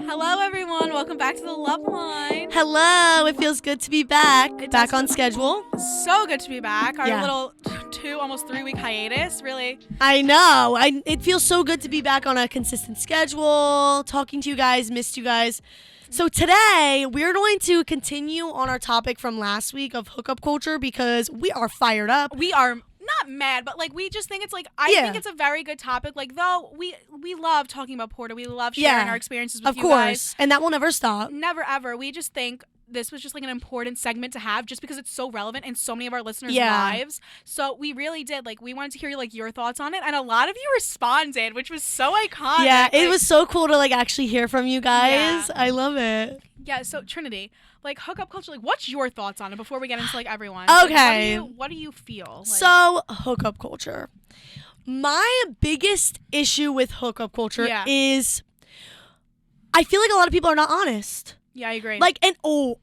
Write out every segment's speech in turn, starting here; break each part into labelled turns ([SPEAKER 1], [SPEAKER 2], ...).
[SPEAKER 1] Hello, everyone. Welcome back to the Love Line.
[SPEAKER 2] Hello. It feels good to be back. Back on schedule.
[SPEAKER 1] So good to be back. Our little almost 3 week hiatus. Really.
[SPEAKER 2] I know. It feels so good to be back on a consistent schedule. Talking to you guys. Missed you guys. So today we're going to continue on our topic from last week of hookup culture because we are fired up.
[SPEAKER 1] We are not mad, but like we just think it's like I think it's a very good topic. Like though we love talking about Porter, we love sharing our experiences with you guys. Of course,
[SPEAKER 2] and that will never stop.
[SPEAKER 1] Never ever. We just think this was just like an important segment to have just because it's so relevant in so many of our listeners' lives. So we really did we wanted to hear your thoughts on it, and a lot of you responded, which was so iconic.
[SPEAKER 2] Yeah, it was so cool to actually hear from you guys.
[SPEAKER 1] Yeah.
[SPEAKER 2] I love it.
[SPEAKER 1] Yeah, so Trinity, hookup culture, what's your thoughts on it before we get into everyone?
[SPEAKER 2] Okay.
[SPEAKER 1] What do you feel?
[SPEAKER 2] So, hookup culture. My biggest issue with hookup culture is I feel like a lot of people are not honest.
[SPEAKER 1] Yeah, I agree.
[SPEAKER 2] All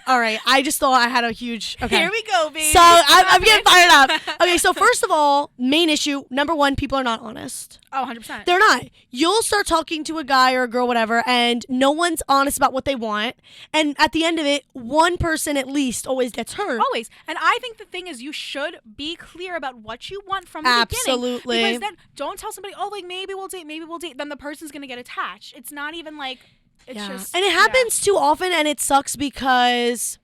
[SPEAKER 2] right. I just thought I had a huge. Okay.
[SPEAKER 1] Here we go, baby.
[SPEAKER 2] So I'm getting fired up. Okay, so first of all, main issue, number one, people are not honest.
[SPEAKER 1] Oh, 100%.
[SPEAKER 2] They're not. You'll start talking to a guy or a girl, whatever, and no one's honest about what they want. And at the end of it, one person at least always gets hurt.
[SPEAKER 1] Always. And I think the thing is you should be clear about what you want from the beginning.
[SPEAKER 2] Absolutely.
[SPEAKER 1] Because then don't tell somebody, maybe we'll date. Then the person's going to get attached. It's not even it's just,
[SPEAKER 2] and it happens too often, and it sucks because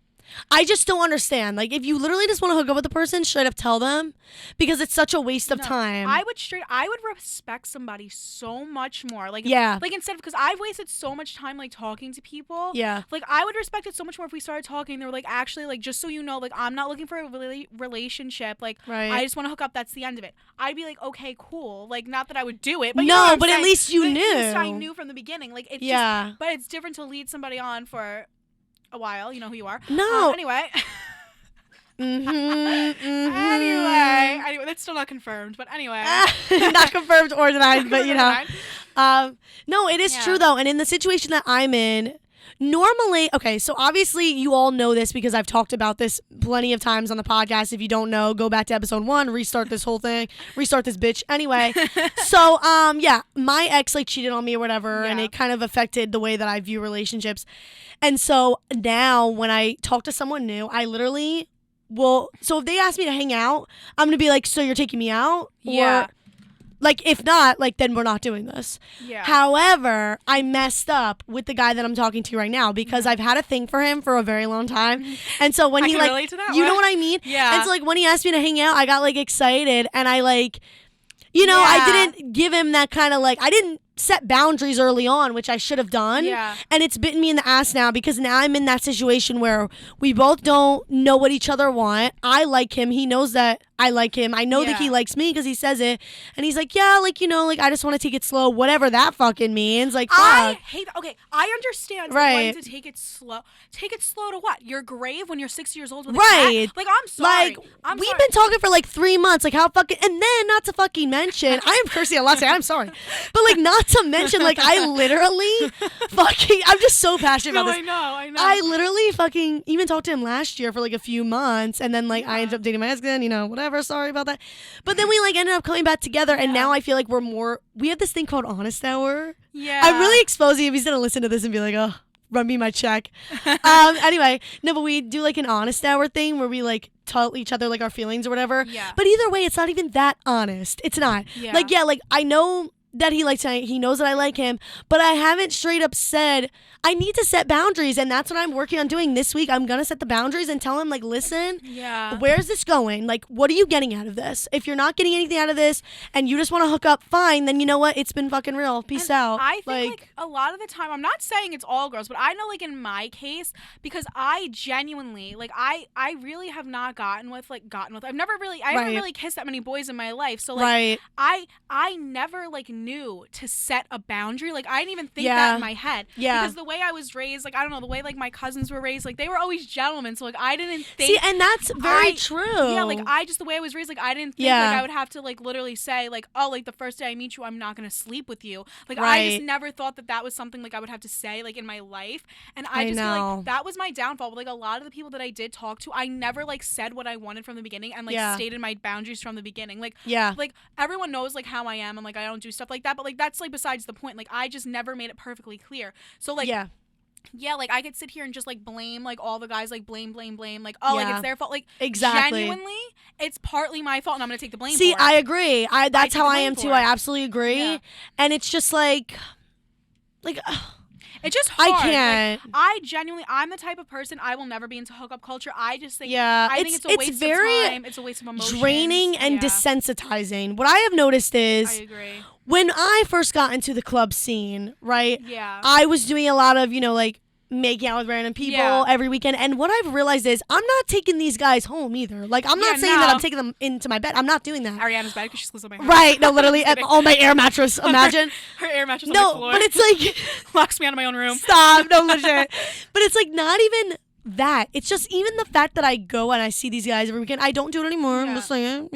[SPEAKER 2] I just don't understand. If you literally just want to hook up with a person, straight up tell them, because it's such a waste of time.
[SPEAKER 1] I would respect somebody so much more. Instead of, because I've wasted so much time talking to people.
[SPEAKER 2] Yeah.
[SPEAKER 1] I would respect it so much more if we started talking. They were actually, just so you know, I'm not looking for a relationship. Right. I just want to hook up. That's the end of it. I'd be okay, cool. Not that I would do it, but
[SPEAKER 2] no, but at least you knew.
[SPEAKER 1] At least I knew from the beginning. It's just, but it's different to lead somebody on for a while. You know who you are.
[SPEAKER 2] No.
[SPEAKER 1] Anyway.
[SPEAKER 2] Anyway,
[SPEAKER 1] that's still not confirmed, but anyway.
[SPEAKER 2] Not confirmed or denied, but no, it is true though. And in the situation that I'm in, normally, okay, so obviously you all know this because I've talked about this plenty of times on the podcast. If you don't know, go back to episode 1, restart this whole thing, restart this bitch. Anyway, so, my ex cheated on me or whatever, and it kind of affected the way that I view relationships. And so now when I talk to someone new, I literally so if they ask me to hang out, I'm going to be so you're taking me out?
[SPEAKER 1] Yeah.
[SPEAKER 2] Or, if not, then we're not doing this.
[SPEAKER 1] Yeah.
[SPEAKER 2] However, I messed up with the guy that I'm talking to right now because I've had a thing for him for a very long time. And so when
[SPEAKER 1] I
[SPEAKER 2] he
[SPEAKER 1] can relate to that
[SPEAKER 2] you
[SPEAKER 1] one.
[SPEAKER 2] know what I mean?
[SPEAKER 1] Yeah.
[SPEAKER 2] And so when he asked me to hang out, I got excited and I I didn't give him that kind of I didn't set boundaries early on, which I should have done.
[SPEAKER 1] Yeah.
[SPEAKER 2] And it's bitten me in the ass now because now I'm in that situation where we both don't know what each other want. I like him. He knows that I like him. I know that he likes me because he says it. And he's I just want to take it slow, whatever that fucking means. Fuck.
[SPEAKER 1] I hate I understand
[SPEAKER 2] right.
[SPEAKER 1] wanting to take it slow. Take it slow to what? Your grave when you're 6 years old with
[SPEAKER 2] right.
[SPEAKER 1] a cat? I'm sorry.
[SPEAKER 2] We've been talking for 3 months. How fucking, and then not to fucking mention, I am cursing a lot today, I'm sorry. But not to mention, I literally fucking, I'm just so passionate about this.
[SPEAKER 1] I know.
[SPEAKER 2] I literally fucking even talked to him last year for a few months, and then I ended up dating my ex-girlfriend, whatever, sorry about that. But then we ended up coming back together, and now I feel we have this thing called Honest Hour.
[SPEAKER 1] Yeah.
[SPEAKER 2] I'm really exposing him. He's gonna listen to this and be oh, run me my check. Anyway, no, but we do an Honest Hour thing where we tell each other our feelings or whatever.
[SPEAKER 1] Yeah.
[SPEAKER 2] But either way, it's not even that honest. It's not.
[SPEAKER 1] Yeah.
[SPEAKER 2] I know that he knows that I like him, but I haven't straight up said I need to set boundaries, and that's what I'm working on doing this week. I'm gonna set the boundaries and tell him listen, where's this going? What are you getting out of this? If you're not getting anything out of this and you just want to hook up, fine, then you know what, it's been fucking real, peace out.
[SPEAKER 1] I think a lot of the time, I'm not saying it's all girls, but I know in my case, because I genuinely I really have not gotten with I've never really haven't really kissed that many boys in my life, so I never knew to set a boundary. I didn't even think that in my head.
[SPEAKER 2] Yeah.
[SPEAKER 1] Because the way I was raised, I don't know, the way my cousins were raised, they were always gentlemen. So I didn't think.
[SPEAKER 2] See, and that's very true.
[SPEAKER 1] Yeah, the way I was raised, I didn't think I would have to literally say the first day I meet you, I'm not gonna sleep with you. I just never thought that was something I would have to say in my life. And I just feel that was my downfall. But a lot of the people that I did talk to, I never said what I wanted from the beginning and stated my boundaries from the beginning. Everyone knows how I am. I'm I don't do stuff stuff like that. But like that's like besides the point. Like I just never made it perfectly clear. So like yeah, like I could sit here and just like blame like all the guys, like blame, like like it's their fault. Like genuinely, it's partly my fault, and I'm gonna take the blame.
[SPEAKER 2] See,
[SPEAKER 1] for it.
[SPEAKER 2] I agree. That's how I am too. I absolutely agree. Yeah. And it's just like.
[SPEAKER 1] It's just hard.
[SPEAKER 2] I can't.
[SPEAKER 1] Like, I'm the type of person, I will never be into hookup culture. I just think, I think it's a waste of time. It's a waste of emotions.
[SPEAKER 2] Draining and desensitizing. What I have noticed is,
[SPEAKER 1] I agree.
[SPEAKER 2] When I first got into the club scene, right?
[SPEAKER 1] Yeah.
[SPEAKER 2] I was doing a lot of, like, making out with random people every weekend. And what I've realized is I'm not taking these guys home either. Like, I'm not saying that I'm taking them into my bed. I'm not doing that.
[SPEAKER 1] Ariana's bed because she sleeps on my house.
[SPEAKER 2] Right. No, literally. On my air mattress. Imagine.
[SPEAKER 1] Her air mattress on my floor.
[SPEAKER 2] But it's like.
[SPEAKER 1] Locks me out of my own room.
[SPEAKER 2] Stop. No, legit. But it's like not even that. It's just even the fact that I go and I see these guys every weekend. I don't do it anymore. I'm just saying,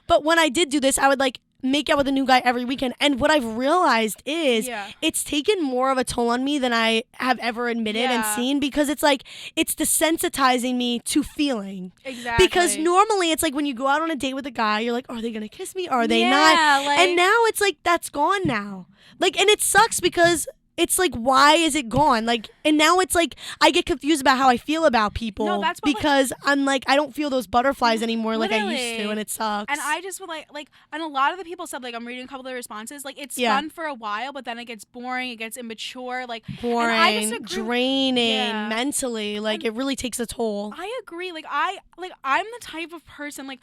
[SPEAKER 2] But when I did do this, I would like make out with a new guy every weekend. And what I've realized is it's taken more of a toll on me than I have ever admitted and seen, because it's like it's desensitizing me to feeling.
[SPEAKER 1] Exactly.
[SPEAKER 2] Because normally it's like when you go out on a date with a guy, you're like, are they going to kiss me? Are they not?
[SPEAKER 1] Like,
[SPEAKER 2] and now it's like that's gone now. Like, and it sucks because it's like, why is it gone? Like, and now it's like I get confused about how I feel about people.
[SPEAKER 1] No, that's what,
[SPEAKER 2] because I'm like, I don't feel those butterflies anymore like I used to, and it sucks.
[SPEAKER 1] And I just would like, and a lot of the people said, like, I'm reading a couple of their responses, like, it's fun for a while, but then it gets boring, it gets immature, like,
[SPEAKER 2] boring, draining, mentally, like, and it really takes a toll.
[SPEAKER 1] I agree. Like, I'm the type of person, like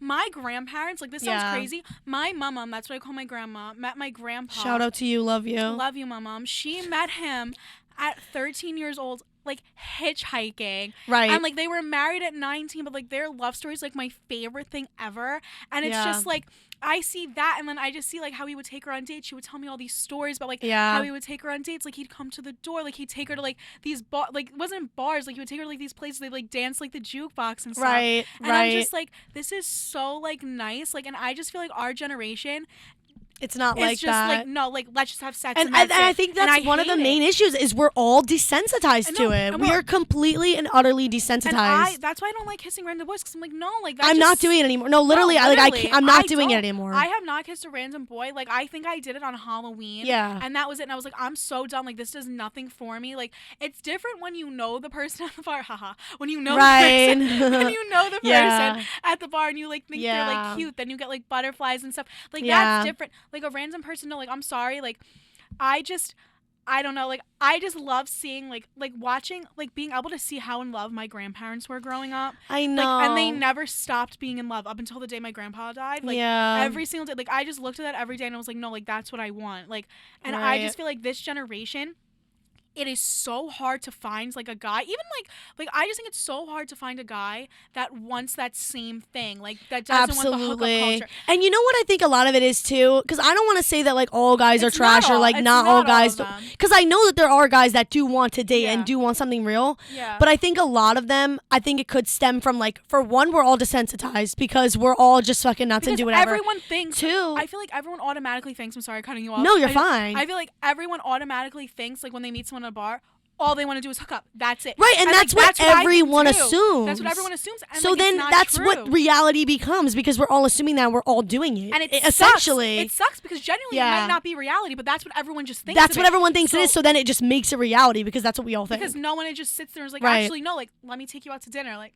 [SPEAKER 1] my grandparents, like this sounds crazy. My mom, that's what I call my grandma, met my grandpa.
[SPEAKER 2] Shout out to you, love you.
[SPEAKER 1] Love you, my mom. She met him at 13 years old, like hitchhiking.
[SPEAKER 2] Right.
[SPEAKER 1] And like they were married at 19, but like their love story is like my favorite thing ever. And it's just like I see that, and then I just see like how he would take her on dates. She would tell me all these stories about like how he would take her on dates. Like he'd come to the door, like he'd take her to like these like it wasn't bars, like he would take her to like these places they like dance like the jukebox and stuff.
[SPEAKER 2] Right.
[SPEAKER 1] And I'm just like, this is so like nice. Like, and I just feel like our generation,
[SPEAKER 2] it's not like
[SPEAKER 1] it's just
[SPEAKER 2] that.
[SPEAKER 1] Like, no, like, let's just have sex.
[SPEAKER 2] And I think that's one of the main issues is we're all desensitized to it. We are completely and utterly desensitized.
[SPEAKER 1] And that's why I don't like kissing random boys, because I'm like, no, like,
[SPEAKER 2] I'm not doing it anymore. No, literally, I'm not doing it anymore.
[SPEAKER 1] I have not kissed a random boy. Like, I think I did it on Halloween.
[SPEAKER 2] Yeah.
[SPEAKER 1] And that was it. And I was like, I'm so done. Like, this does nothing for me. Like, it's different when you know the person at the bar. Haha. When you know the person. When you know the person at the bar and you, like, think they're, like, cute. Then you get, like, butterflies and stuff. Like, that's different. Like, a random person, no, like, I'm sorry, like, I don't know, like, I just love seeing, like watching, like, being able to see how in love my grandparents were growing up.
[SPEAKER 2] I know.
[SPEAKER 1] Like, and they never stopped being in love up until the day my grandpa died. Like, every single day, like, I just looked at that every day and I was like, no, like, that's what I want. Like, and I just feel like this generation, it is so hard to find, like, a guy, even, like I just think it's so hard to find a guy that wants that same thing, like, that doesn't want the hookup culture.
[SPEAKER 2] And you know what I think a lot of it is, too? Because I don't want to say that, like, all guys are trash or, like, not all guys. Because I know that there are guys that do want to date and do want something real.
[SPEAKER 1] Yeah.
[SPEAKER 2] But I think a lot of them, I think it could stem from, like, for one, we're all desensitized because we're all just fucking nuts and do whatever.
[SPEAKER 1] Everyone thinks.
[SPEAKER 2] Two.
[SPEAKER 1] I feel like everyone automatically thinks, I'm sorry, cutting you off.
[SPEAKER 2] No, you're fine.
[SPEAKER 1] I feel like everyone automatically thinks, like, when they meet someone at a bar, all they want to do is hook up. That's it.
[SPEAKER 2] Right, and that's what everyone assumes.
[SPEAKER 1] That's what everyone assumes. And,
[SPEAKER 2] so
[SPEAKER 1] like,
[SPEAKER 2] then that's
[SPEAKER 1] true.
[SPEAKER 2] what reality becomes, because we're all assuming that we're all doing it.
[SPEAKER 1] And
[SPEAKER 2] essentially.
[SPEAKER 1] It sucks because genuinely it might not be reality, but that's what everyone just thinks.
[SPEAKER 2] That's what everyone thinks it is, so then it just makes it reality because that's what we all think.
[SPEAKER 1] Because no one just sits there and is like, actually, no, like, let me take you out to dinner. Like,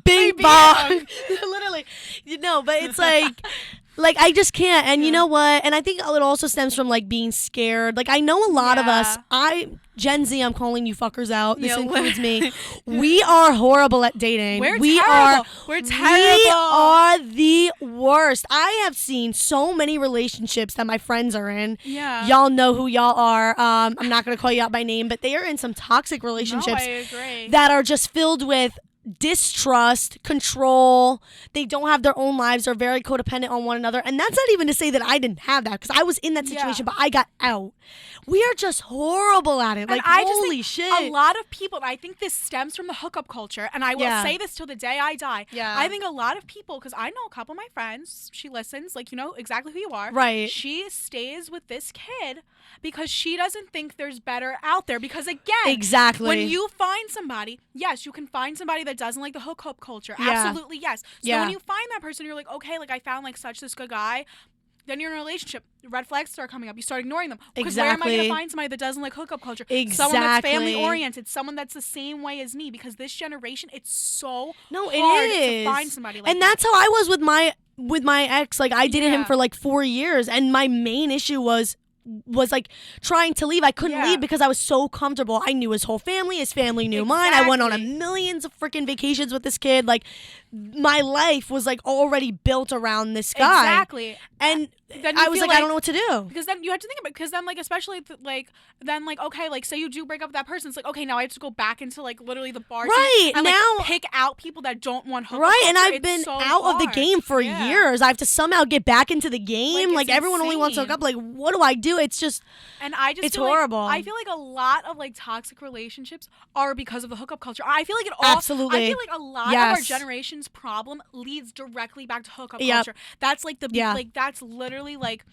[SPEAKER 2] bing bong. Literally. But it's like, I just can't. And you know what? And I think it also stems from, like, being scared. Like, I know a lot of us, Gen Z, I'm calling you fuckers out. This includes me. We are horrible at dating.
[SPEAKER 1] We're terrible.
[SPEAKER 2] We're terrible. We are the worst. I have seen so many relationships that my friends are in.
[SPEAKER 1] Yeah.
[SPEAKER 2] Y'all know who y'all are. I'm not going to call you out by name, but they are in some toxic relationships that are just filled with distrust, control. They don't have their own lives. They're very codependent on one another. And that's not even to say that I didn't have that, because I was in that situation, but I got out. We are just horrible at it.
[SPEAKER 1] And
[SPEAKER 2] like, holy shit.
[SPEAKER 1] A lot of people, and I think this stems from the hookup culture, and I will say this till the day I die.
[SPEAKER 2] Yeah.
[SPEAKER 1] I think a lot of people, because I know a couple of my friends, she listens, like, you know exactly who you are.
[SPEAKER 2] Right.
[SPEAKER 1] She stays with this kid because she doesn't think there's better out there. Because, again, when you find somebody, yes, you can find somebody that doesn't like the hookup culture. Absolutely, yes. So when you find that person, you're like, okay, like, I found, like, such this good guy. Then you're in a relationship. Red flags start coming up. You start ignoring them. Because
[SPEAKER 2] Exactly.
[SPEAKER 1] where am I going to find somebody that doesn't like hookup culture?
[SPEAKER 2] Exactly.
[SPEAKER 1] Someone that's family oriented. Someone that's the same way as me. Because this generation, it's so hard to find somebody like that.
[SPEAKER 2] And that's how I was with my ex. Like, I dated him for like 4 years, and my main issue was like trying to leave. I couldn't leave because I was so comfortable. I knew his whole family. His family knew mine. I went on a millions of freaking vacations with this kid. Like, my life was like already built around this guy.
[SPEAKER 1] Exactly.
[SPEAKER 2] And then I was like, I don't know what to do.
[SPEAKER 1] Because then you have to think about it. Because then, like, especially, okay, like, say you do break up with that person. It's like, okay, now I have to go back into, like, literally the bar.
[SPEAKER 2] Right.
[SPEAKER 1] And,
[SPEAKER 2] now,
[SPEAKER 1] like, pick out people that don't want hookup
[SPEAKER 2] right.
[SPEAKER 1] culture.
[SPEAKER 2] And I've been out of the game for years. I have to somehow get back into the game. Like everyone only wants to hook up. Like, what do I do? It's just,
[SPEAKER 1] and I just
[SPEAKER 2] it's horrible.
[SPEAKER 1] I feel like a lot of, like, toxic relationships are because of the hookup culture. I feel like
[SPEAKER 2] Absolutely.
[SPEAKER 1] I feel like a lot of our generation's problem leads directly back to hookup culture. That's like like that's literally like,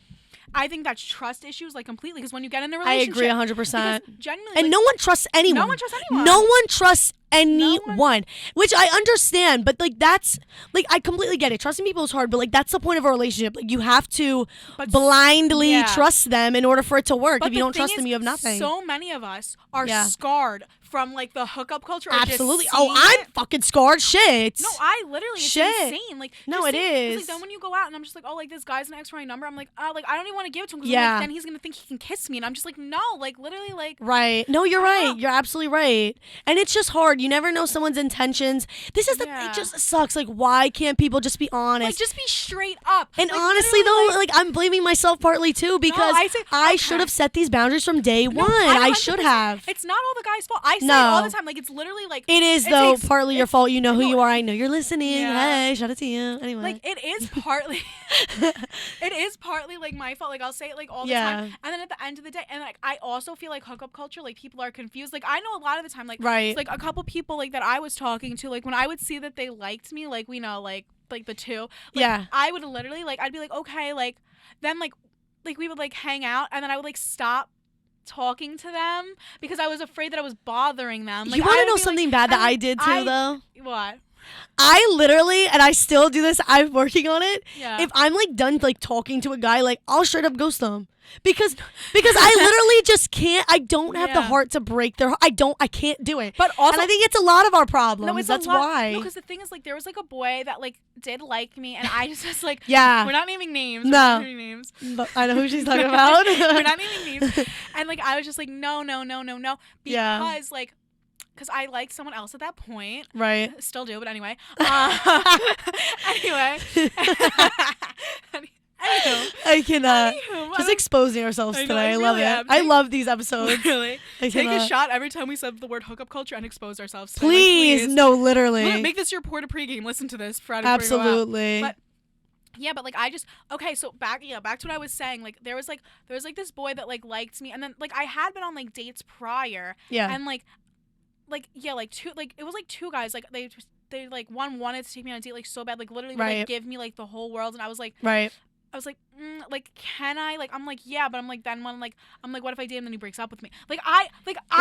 [SPEAKER 1] I think that's trust issues, like, completely. Because when you get in a relationship,
[SPEAKER 2] I agree 100%.
[SPEAKER 1] Genuinely,
[SPEAKER 2] and like, no one trusts anyone.
[SPEAKER 1] No one trusts anyone.
[SPEAKER 2] No one trusts anyone, which I understand. But like, that's like, I completely get it. Trusting people is hard, but like, that's the point of a relationship. Like, you have to blindly trust them in order for it to work. But if you don't trust them, you have nothing.
[SPEAKER 1] So many of us are scarred from, like, the hookup culture.
[SPEAKER 2] Absolutely. I'm fucking scarred. Shit.
[SPEAKER 1] No, I literally, it's insane. Like,
[SPEAKER 2] no, it is.
[SPEAKER 1] Like, then when you go out and I'm just like, oh, like, this guy's an ex for my number, I'm like, I don't even want to give it to him because like, then he's gonna think he can kiss me, and I'm just like, no, like, literally, like.
[SPEAKER 2] Right. No, you're right. You're absolutely right. And it's just hard. You never know someone's intentions. This is it just sucks. Like, why can't people just be honest?
[SPEAKER 1] Like, just be straight up.
[SPEAKER 2] And
[SPEAKER 1] like,
[SPEAKER 2] honestly, though, like, I'm blaming myself partly too, because I should have set these boundaries from day one. I should have.
[SPEAKER 1] It's not all the guy's fault. I say it all the time. Like, it's literally like.
[SPEAKER 2] It is, though, partly your fault. You know who you are. I know you're listening. Hey, shout out to you. Anyway.
[SPEAKER 1] Like, it is partly. It is partly, like, my fault. Like, I'll say it, like, all the time. And then at the end of the day, and, like, I also feel like hookup culture, like, people are confused. Like, I know a lot of the time, like, like, a couple people, like, that I was talking to, like, when I would see that they liked me, like, we know, like the two. Like, I would literally, like, I'd be like, okay, like, then, like, we would, like, hang out, and then I would, like, stop talking to them because I was afraid that I was bothering them. Like,
[SPEAKER 2] you want to know something bad that I did too, though?
[SPEAKER 1] What?
[SPEAKER 2] I literally, and I still do this, I'm working on it.
[SPEAKER 1] Yeah.
[SPEAKER 2] If I'm, like, done, like, talking to a guy, like, I'll straight up ghost them. Because I literally just can't. I don't have the heart to break their heart. I can't do it.
[SPEAKER 1] But also,
[SPEAKER 2] and I think it's a lot of our problems.
[SPEAKER 1] No,
[SPEAKER 2] that's why.
[SPEAKER 1] No, because the thing is, like, there was, like, a boy that, like, did like me, and I just was like,
[SPEAKER 2] yeah,
[SPEAKER 1] we're not naming names.
[SPEAKER 2] No,
[SPEAKER 1] we're not naming names.
[SPEAKER 2] But I know who she's talking about.
[SPEAKER 1] We're not naming names. And, like, I was just like, no, because like. Because I liked someone else at that point.
[SPEAKER 2] Right.
[SPEAKER 1] Still do, but anyway.
[SPEAKER 2] I cannot. Just exposing ourselves today. I love it. I love these episodes.
[SPEAKER 1] Really. Take a shot every time we said the word hookup culture and expose ourselves. Today.
[SPEAKER 2] Please. No, literally.
[SPEAKER 1] Make this your Porta pregame. Listen to this Friday.
[SPEAKER 2] Absolutely.
[SPEAKER 1] But yeah, but like I just so back to what I was saying. Like there was this boy that like liked me, and then like I had been on like dates prior. Yeah. And like two, like it was like two guys, like they like one wanted to take me on a date like so bad, like literally would, like give me like the whole world, and I was like like, can I? Like, I'm like, yeah, but I'm like, then when, like, I'm like, what if I date him and then he breaks up with me? Like, I'm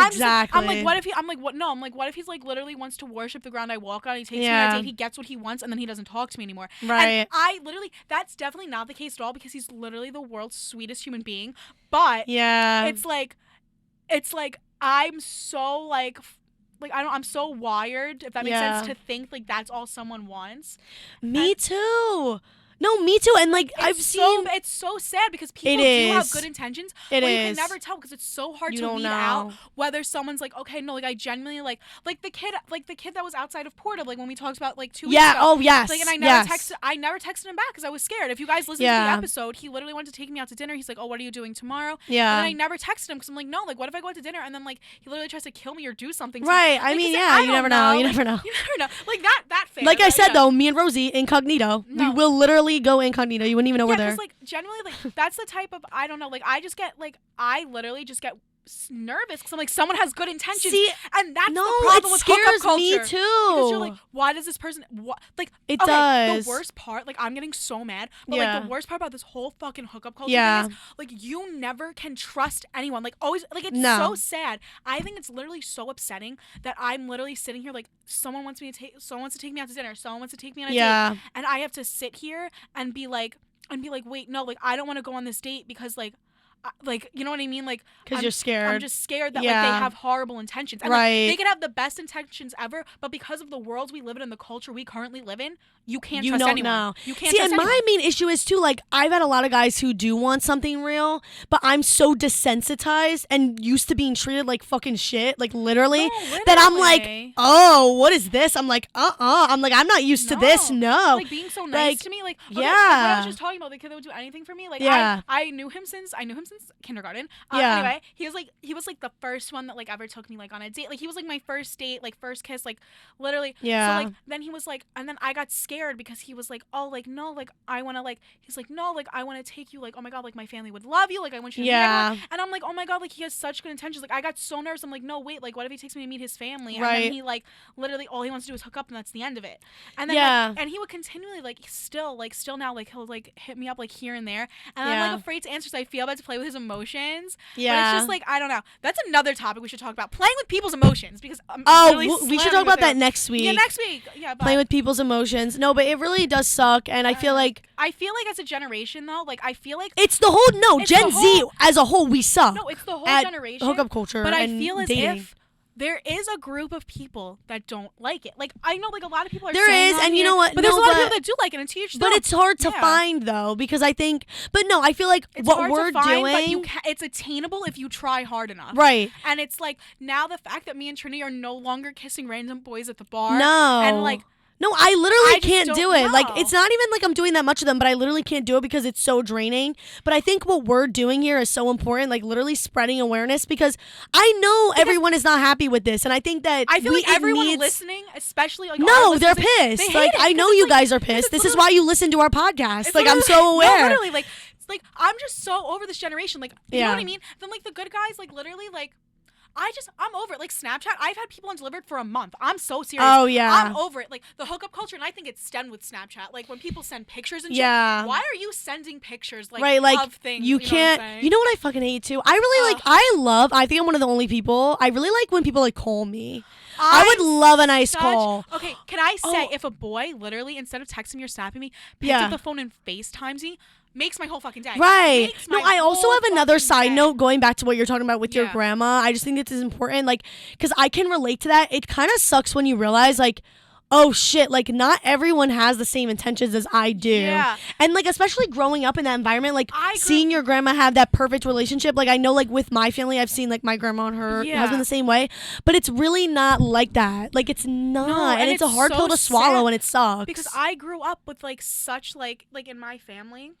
[SPEAKER 2] exactly.
[SPEAKER 1] I'm like, what if he, I'm like, what? No, I'm like, what if he's like literally wants to worship the ground I walk on? He takes me on a date, he gets what he wants, and then he doesn't talk to me anymore.
[SPEAKER 2] Right.
[SPEAKER 1] And I literally, that's definitely not the case at all, because he's literally the world's sweetest human being. But it's like I'm so like I'm so wired, if that makes sense, to think like that's all someone wants.
[SPEAKER 2] Me too. No, me too. And like it's
[SPEAKER 1] so sad because people do have good intentions, but you can never tell because it's so hard to weed out whether someone's like, okay, no, like I genuinely like the kid that was outside of Porta, like when we talked about like 2 weeks ago.
[SPEAKER 2] Oh yes.
[SPEAKER 1] Like, and I never texted him back because I was scared. If you guys listened to the episode, he literally wanted to take me out to dinner. He's like, oh, what are you doing tomorrow? Yeah. And I never texted him because I'm like, no, like what if I go out to dinner and then like he literally tries to kill me or do something?
[SPEAKER 2] Right. I mean, yeah, you never know. You never know.
[SPEAKER 1] You never know. Like that fair.
[SPEAKER 2] Like I said though, me and Rosie incognito. We will literally go incognito. You wouldn't even know we're there.
[SPEAKER 1] Yeah, because like generally, like that's the type of I don't know. Like I literally just get nervous because I'm like someone has good intentions. See, and that's the problem with hookup culture.
[SPEAKER 2] Me too.
[SPEAKER 1] Because you're like, why does this person? Like
[SPEAKER 2] it does.
[SPEAKER 1] The worst part, like I'm getting so mad. But like the worst part about this whole fucking hookup culture thing is, like you never can trust anyone. Like always, like it's so sad. I think it's literally so upsetting that I'm literally sitting here like someone wants to take me out to dinner. Someone wants to take me on a date, and I have to sit here and be like, and be like, wait, no, like I don't want to go on this date because like you know what I mean, like
[SPEAKER 2] because you're scared.
[SPEAKER 1] I'm just scared that like they have horrible intentions, and
[SPEAKER 2] right.
[SPEAKER 1] like, they could have the best intentions ever, but because of the world we live in and the culture we currently live in, you can't trust anyone. Know. You can't trust anyone.
[SPEAKER 2] My main issue is too, like, I've had a lot of guys who do want something real, but I'm so desensitized and used to being treated like fucking shit, like literally, that I'm like, oh, what is this? I'm like, I'm like, I'm not used to this. No,
[SPEAKER 1] like being so nice to me, like okay,
[SPEAKER 2] yeah.
[SPEAKER 1] Like, what I was just talking about, the kid that would do anything for me, like I knew him since kindergarten. Anyway, he was like the first one that like ever took me like on a date. Like he was like my first date, like first kiss, like literally.
[SPEAKER 2] Yeah.
[SPEAKER 1] So like then he was like, and then I got scared because he was like, oh, like no, like I want to like, he's like, no, like I want to take you, like, oh my god, like my family would love you, like I want you to meet everyone. And I'm like, oh my god, like he has such good intentions. Like I got so nervous. I'm like, no, wait, like what if he takes me to meet his family? And then he like literally all he wants to do is hook up, and that's the end of it. And then like, and he would continually like still now like he'll like hit me up like here and there, and I'm like afraid to answer because I feel bad to play with his emotions. Yeah. But it's just like, I don't know. That's another topic we should talk about. Playing with people's emotions, because
[SPEAKER 2] we should talk about that next week.
[SPEAKER 1] Yeah, next week. Yeah,
[SPEAKER 2] playing with people's emotions. No, but it really does suck, and I feel like
[SPEAKER 1] as a generation though, like I feel like
[SPEAKER 2] it's the whole Gen Z as a whole, we suck.
[SPEAKER 1] No, it's the whole generation.
[SPEAKER 2] Hookup culture.
[SPEAKER 1] But I
[SPEAKER 2] and
[SPEAKER 1] feel as
[SPEAKER 2] dating.
[SPEAKER 1] if there is a group of people that don't like it. Like I know, like a lot of people are.
[SPEAKER 2] There is, and you know what?
[SPEAKER 1] But there's a lot of people that do like it, and to each their own.
[SPEAKER 2] But it's hard to find though, because I think. But no, I feel like
[SPEAKER 1] it's
[SPEAKER 2] what
[SPEAKER 1] hard
[SPEAKER 2] we're
[SPEAKER 1] to find,
[SPEAKER 2] doing.
[SPEAKER 1] But it's attainable if you try hard enough.
[SPEAKER 2] Right.
[SPEAKER 1] And it's like now the fact that me and Trinity are no longer kissing random boys at the bar.
[SPEAKER 2] No.
[SPEAKER 1] And like.
[SPEAKER 2] No, I literally can't do it.
[SPEAKER 1] Know.
[SPEAKER 2] Like, it's not even like I'm doing that much of them, but I literally can't do it because it's so draining. But I think what we're doing here is so important, like literally spreading awareness, because I know everyone is not happy with this. And I think that
[SPEAKER 1] I feel like everyone listening, especially like
[SPEAKER 2] they're pissed. Like, I know you guys are pissed. This is why you listen to our podcast. Like, I'm so aware.
[SPEAKER 1] No, literally, like, it's like, I'm just so over this generation. Like, you know what I mean? Then, like, the good guys, like, literally, like, I'm over it. Like Snapchat, I've had people undelivered for a month. I'm so serious.
[SPEAKER 2] Oh, yeah.
[SPEAKER 1] I'm over it. Like the hookup culture, and I think it's stemmed with Snapchat. Like when people send pictures and shit. Why are you sending pictures like, of things?
[SPEAKER 2] You can't. You know what I fucking hate too? I really like, I think I'm one of the only people. I really like when people like call me. I would love a nice call.
[SPEAKER 1] Okay, can I say, if a boy literally, instead of texting me or snapping me, picks up the phone and FaceTimes me, makes my whole fucking day.
[SPEAKER 2] Right. No, I also have another side note going back to what you're talking about with your grandma. I just think this is important, like, because I can relate to that. It kind of sucks when you realize, like, oh shit, like not everyone has the same intentions as I do. Yeah. And like especially growing up in that environment, like seeing your grandma have that perfect relationship, like I know like with my family I've seen like my grandma and her husband the same way, but it's really not like that. Like it's not. No, and it's a hard pill to swallow and it sucks.
[SPEAKER 1] Because I grew up with like such like in my family.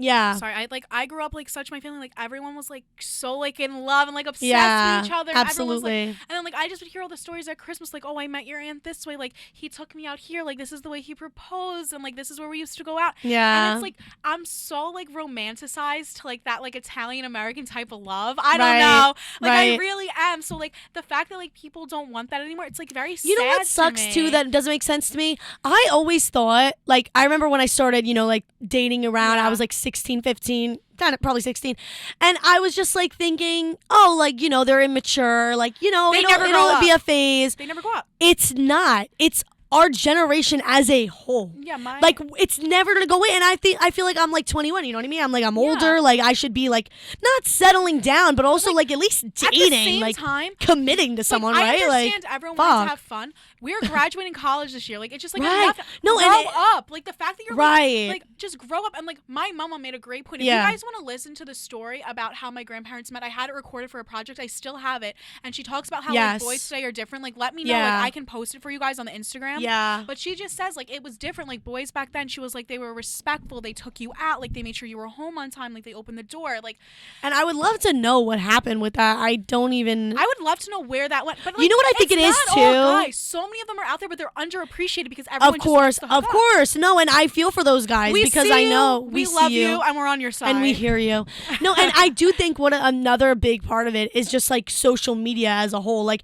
[SPEAKER 2] Yeah.
[SPEAKER 1] Sorry, I grew up like such my family, like everyone was like so like in love and like obsessed with each other.
[SPEAKER 2] Absolutely.
[SPEAKER 1] Was, like, and then like I just would hear all the stories at Christmas, like, oh, I met your aunt this way, like he took me out here, like this is the way he proposed, and like this is where we used to go out.
[SPEAKER 2] Yeah.
[SPEAKER 1] And it's like I'm so like romanticized to like that like Italian American type of love. I don't know. Like I really am. So like the fact that like people don't want that anymore, it's like very sad.
[SPEAKER 2] You know what sucks too that doesn't make sense to me? I always thought, like I remember when I started, you know, like dating around, I was like 16, 15, probably 16. And I was just like thinking, oh, like, you know, they're immature. Like, you know, it'll be a phase.
[SPEAKER 1] They never grow up.
[SPEAKER 2] It's not. It's our generation as a whole.
[SPEAKER 1] Yeah,
[SPEAKER 2] like it's never gonna go away. And I feel like I'm like 21, you know what I mean? I'm like I'm older, like I should be like not settling down, but also like at least dating,
[SPEAKER 1] at the same
[SPEAKER 2] like
[SPEAKER 1] time,
[SPEAKER 2] committing to someone, right?
[SPEAKER 1] I understand everyone wants to have fun. We're graduating college this year. Like it's just like you have to grow up. Like the fact that you're like just grow up. And like my mama made a great point. If you guys want to listen to the story about how my grandparents met, I had it recorded for a project. I still have it. And she talks about how like boys today are different. Like let me know. Like I can post it for you guys on the Instagram.
[SPEAKER 2] Yeah.
[SPEAKER 1] But she just says like it was different. Like boys back then, she was like they were respectful. They took you out. Like they made sure you were home on time. Like they opened the door. Like,
[SPEAKER 2] and I would love to know what happened with that. I would
[SPEAKER 1] love to know where that went. But like,
[SPEAKER 2] you know what I think it is too.
[SPEAKER 1] Guys, so many of them are out there, but they're underappreciated because everyone.
[SPEAKER 2] Of course. No, and I feel for those guys because I know
[SPEAKER 1] we love you and we're on your side
[SPEAKER 2] and we hear you. No, and I do think another big part of it is just like social media as a whole. Like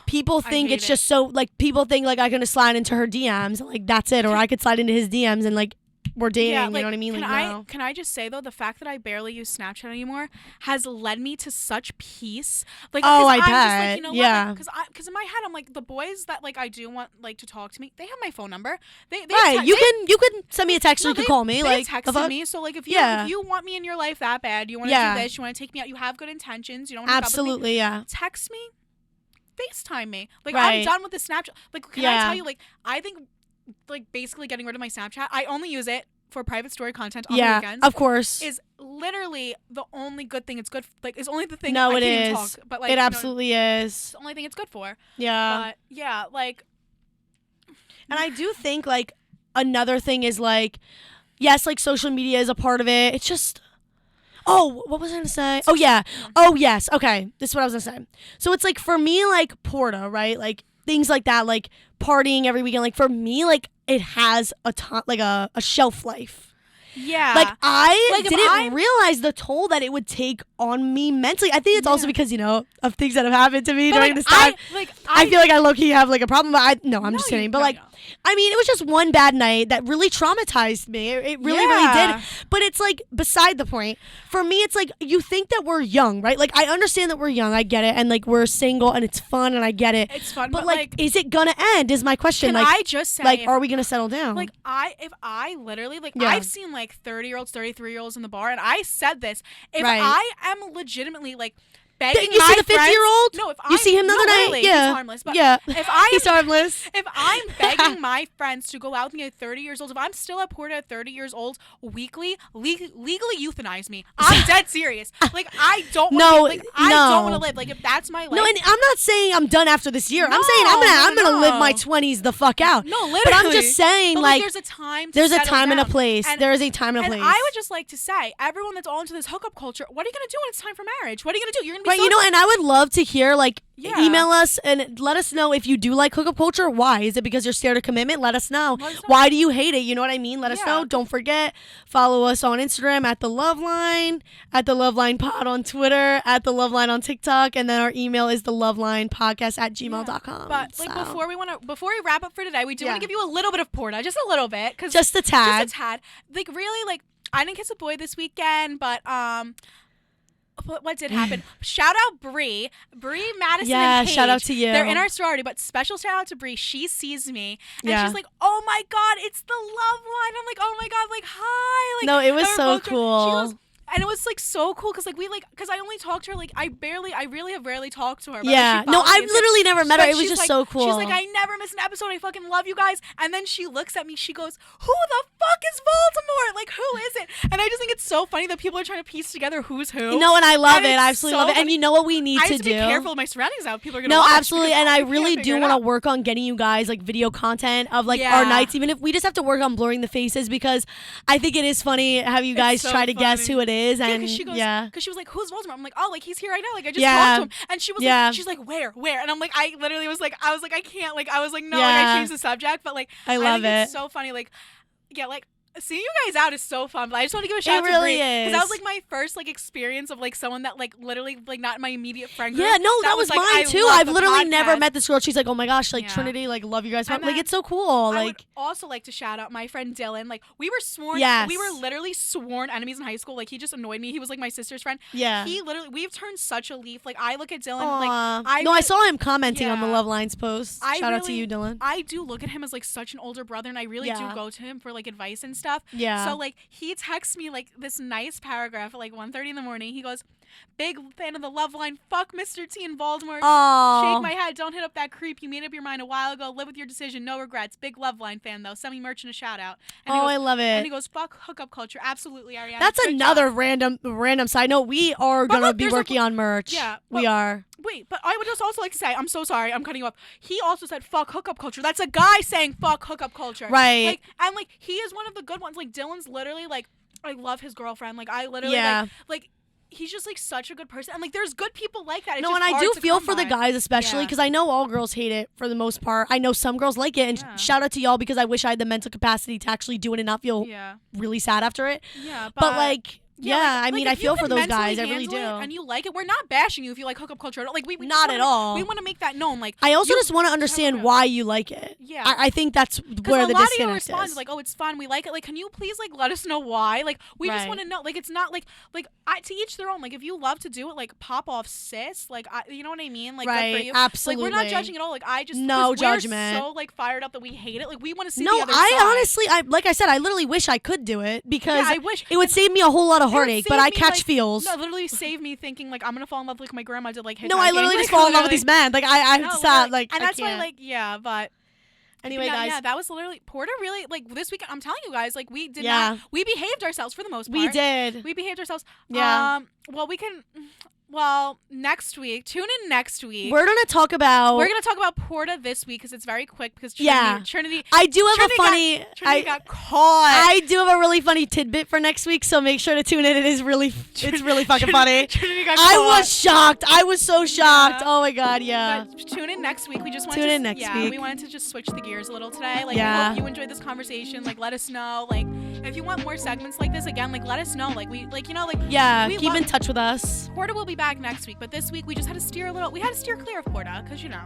[SPEAKER 2] people think it's just so like people think like I can slide into her DMs, like that's it, or I could slide into his DMs and like we're dating. You know what I mean?
[SPEAKER 1] Can I just say though, the fact that I barely use Snapchat anymore has led me to such peace. Like,
[SPEAKER 2] I bet.
[SPEAKER 1] Just like, you know what? Because in my head, I'm like, the boys that like I do want like to talk to me, they have my phone number.
[SPEAKER 2] You can send me a text or you can call me.
[SPEAKER 1] They texted me. So like if you want me in your life that bad, you want to do this, you want to take me out, you have good intentions, you don't want to
[SPEAKER 2] absolutely, yeah.
[SPEAKER 1] Text me, FaceTime me. Like I'm done with the Snapchat. Like can I tell you, like I think like basically getting rid of my Snapchat, I only use it for private story content on the weekends.
[SPEAKER 2] Of course.
[SPEAKER 1] Is literally the only good thing it's good for. Like, it's only the thing
[SPEAKER 2] I
[SPEAKER 1] can't
[SPEAKER 2] is.
[SPEAKER 1] Even talk. But like
[SPEAKER 2] it absolutely is.
[SPEAKER 1] It's the only thing it's good for.
[SPEAKER 2] Yeah.
[SPEAKER 1] But yeah, like.
[SPEAKER 2] And I do think like another thing is like, yes, like social media is a part of it. It's just. Oh, what was I going to say? Oh, yeah. Oh, yes. Okay. This is what I was going to say. So it's like for me, like Porta, right? Like things like that, like partying every weekend. Like for me, like it has a shelf life.
[SPEAKER 1] Yeah.
[SPEAKER 2] Like I didn't realize the toll that it would take on me mentally. I think it's also because, you know, of things that have happened to me during this time. I feel like I low-key have like a problem, but I'm just kidding. But I mean, it was just one bad night that really traumatized me. It really, really did. But it's like beside the point. For me, it's like you think that we're young, right? Like I understand that we're young. I get it. And like we're single and it's fun and I get it.
[SPEAKER 1] It's fun.
[SPEAKER 2] But like, is it gonna end is my question.
[SPEAKER 1] Can
[SPEAKER 2] like,
[SPEAKER 1] I just say,
[SPEAKER 2] like, are we gonna settle down?
[SPEAKER 1] Like if I literally, like I've seen like 30-year-olds, 33-year-olds in the bar. And I said this. If I am legitimately like, begging
[SPEAKER 2] you
[SPEAKER 1] see
[SPEAKER 2] the 50-year-old?
[SPEAKER 1] No, if
[SPEAKER 2] you see him the other night?
[SPEAKER 1] Really, he's harmless. But
[SPEAKER 2] he's harmless.
[SPEAKER 1] If I'm begging my friends to go out with me at 30 years old, if I'm still at Porta at 30 years old weekly, legally euthanize me. I'm dead serious. Like I don't want to I don't want to live. Like if that's my life.
[SPEAKER 2] No, and I'm not saying I'm done after this year. I'm saying I'm gonna live my 20s the fuck out.
[SPEAKER 1] No, literally.
[SPEAKER 2] But I'm just saying like
[SPEAKER 1] there's a time
[SPEAKER 2] and a place. There is a time and a place.
[SPEAKER 1] And I would just like to say, everyone that's all into this hookup culture, what are you gonna do when it's time for marriage? What are you gonna do? You're gonna be
[SPEAKER 2] right, you know, and I would love to hear like email us and let us know if you do like hookup culture. Why? Is it because you're scared of commitment? Let us know. Why do you hate it? You know what I mean? Let us know. Don't forget, follow us on Instagram at The Love Line, at The Love Line Pod on Twitter, at The Love Line on TikTok, and then our email is thelovelinepodcast@gmail.com.
[SPEAKER 1] But like before we wrap up for today, we do want to give you a little bit of Porta, just a little bit,
[SPEAKER 2] just a tad.
[SPEAKER 1] Like really, like I didn't kiss a boy this weekend, but what did happen? Shout out Bree Madison and Paige.
[SPEAKER 2] Shout out to you.
[SPEAKER 1] They're in our sorority, but special shout out to Bree. She sees me and she's like, "Oh my god, it's the Love Line." I'm like, "Oh my god, like hi." Like,
[SPEAKER 2] no, it was so cool.
[SPEAKER 1] And it was like so cool because like because I only talked to her like I really have rarely talked to her.
[SPEAKER 2] Yeah, no, I've literally never met her. It was just so cool.
[SPEAKER 1] She's like, I never miss an episode. I fucking love you guys. And then she looks at me. She goes, "Who the fuck is Voldemort? Like, who is it?" And I just think it's so funny that people are trying to piece together who's who.
[SPEAKER 2] No, and I love it. I absolutely love it. And you know what we need to do?
[SPEAKER 1] I have to be careful of my surroundings now. People are gonna
[SPEAKER 2] absolutely. And I really do want to work on getting you guys like video content of like our nights, even if we just have to work on blurring the faces because I think it is funny have you guys try to guess who it is and
[SPEAKER 1] she goes. Because she was like, "Who's Voldemort?" I'm like, "Oh, like he's here right now. Like I just talked to him." And she was like, "She's like, where?" And I'm like, I literally was like, I can't. Like I was like, no. Like I changed the subject, but like
[SPEAKER 2] I love it.
[SPEAKER 1] It's so funny. Like like. Seeing you guys out is so fun, but I just want to give a shout out to Bree because that was like my first like experience of like someone that like literally like not my immediate friend group.
[SPEAKER 2] Yeah, no, that was
[SPEAKER 1] like,
[SPEAKER 2] mine too. I've literally never met this girl. She's like, "Oh my gosh, like Trinity, like love you guys." Like it's so cool.
[SPEAKER 1] I would also like to shout out my friend Dylan. Like we were sworn, we were literally sworn enemies in high school. Like he just annoyed me. He was like my sister's friend.
[SPEAKER 2] Yeah,
[SPEAKER 1] we've turned such a leaf. Like I look at Dylan.
[SPEAKER 2] Aww. Like I saw him commenting on the Love Lines post. Shout out to you, Dylan.
[SPEAKER 1] I do look at him as like such an older brother, and I really do go to him for like advice and stuff.
[SPEAKER 2] Yeah.
[SPEAKER 1] So like he texts me like this nice paragraph at like 1:30 in the morning. He goes, "Big fan of the Love Line. Fuck Mr. T and Voldemort.
[SPEAKER 2] Aww.
[SPEAKER 1] Shake my head. Don't hit up that creep. You made up your mind a while ago. Live with your decision. No regrets. Big Love Line fan though. Send me merch and a shout out." And
[SPEAKER 2] I love it.
[SPEAKER 1] And he goes, "Fuck hookup culture. Absolutely, Ariana."
[SPEAKER 2] That's another random side note. We are gonna be working on merch. Yeah, we are.
[SPEAKER 1] Wait, but I would just also like to say, I'm so sorry, I'm cutting you off. He also said, "Fuck hookup culture." That's a guy saying, "Fuck hookup culture."
[SPEAKER 2] Right.
[SPEAKER 1] Like, and like he is one of the good ones. Like Dylan's literally like, I love his girlfriend. Like I literally like he's just like such a good person. And like there's good people like that. It's
[SPEAKER 2] no, and I do feel for the guys especially because I know all girls hate it for the most part. I know some girls like it, and shout out to y'all because I wish I had the mental capacity to actually do it and not feel really sad after it.
[SPEAKER 1] Yeah,
[SPEAKER 2] but like. Yeah, I mean, I
[SPEAKER 1] if you
[SPEAKER 2] feel for
[SPEAKER 1] can
[SPEAKER 2] those
[SPEAKER 1] mentally
[SPEAKER 2] guys. I really
[SPEAKER 1] handle
[SPEAKER 2] do.
[SPEAKER 1] it and you like it. We're not bashing you if you like hookup culture. Like we
[SPEAKER 2] Not
[SPEAKER 1] just
[SPEAKER 2] at all.
[SPEAKER 1] We want to make that known. Like
[SPEAKER 2] I also just want to understand why you like it.
[SPEAKER 1] Yeah.
[SPEAKER 2] I think that's where the disconnect is.
[SPEAKER 1] Because a lot of you respond like, oh, it's fun. We like it. Like, can you please like let us know why? Like, we just want to know. Like, it's not like to each their own. Like, if you love to do it, like pop off, sis. Like, you know what I mean? Like, good for you.
[SPEAKER 2] Absolutely.
[SPEAKER 1] Like, we're not judging at all. Like, I just
[SPEAKER 2] no judgment.
[SPEAKER 1] We're so like fired up that we hate it. Like, we want to see
[SPEAKER 2] no,
[SPEAKER 1] the other side.
[SPEAKER 2] Honestly, like I said, I literally wish I could do it because
[SPEAKER 1] I wish
[SPEAKER 2] it would save me a whole lot of heartache. But I catch feels.
[SPEAKER 1] No, literally save me thinking like I'm gonna fall in love like my grandma did. Like,
[SPEAKER 2] no, I literally just fall in love with these men. Like I stop. Like,
[SPEAKER 1] and that's why like but.
[SPEAKER 2] Anyway, guys.
[SPEAKER 1] Yeah, that was literally Porta. Really, like this weekend. I'm telling you guys, like we did not. We behaved ourselves for the most part.
[SPEAKER 2] We did.
[SPEAKER 1] We behaved ourselves.
[SPEAKER 2] Yeah.
[SPEAKER 1] Well, we can. Well, next week. Tune in next week.
[SPEAKER 2] We're gonna talk about
[SPEAKER 1] Porta this week because it's very quick. Because Trinity.
[SPEAKER 2] I do have a funny.
[SPEAKER 1] Trinity got caught.
[SPEAKER 2] I do have a really funny tidbit for next week, so make sure to tune in. It's really fucking funny.
[SPEAKER 1] Trinity got caught.
[SPEAKER 2] I was shocked. I was so shocked. Oh my god, yeah.
[SPEAKER 1] But tune in next week. We just wanted
[SPEAKER 2] tune in next week.
[SPEAKER 1] We wanted to just switch the gears a little today. Like, we hope you enjoyed this conversation. Like, let us know. Like, if you want more segments like this again, like, let us know. Like, keep in touch with us. Porta will be back next week, but this week we just had to steer a little. We had to steer clear of Porta because
[SPEAKER 2] yeah.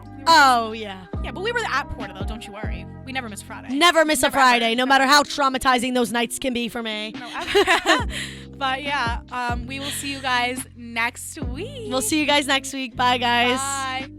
[SPEAKER 1] Yeah, but we were at Porta though. Don't you worry. We never miss a Friday.
[SPEAKER 2] Never miss a Friday, no matter how traumatizing those nights can be for me.
[SPEAKER 1] No, but yeah, we will see you guys next week.
[SPEAKER 2] We'll see you guys next week. Bye, guys.
[SPEAKER 1] Bye.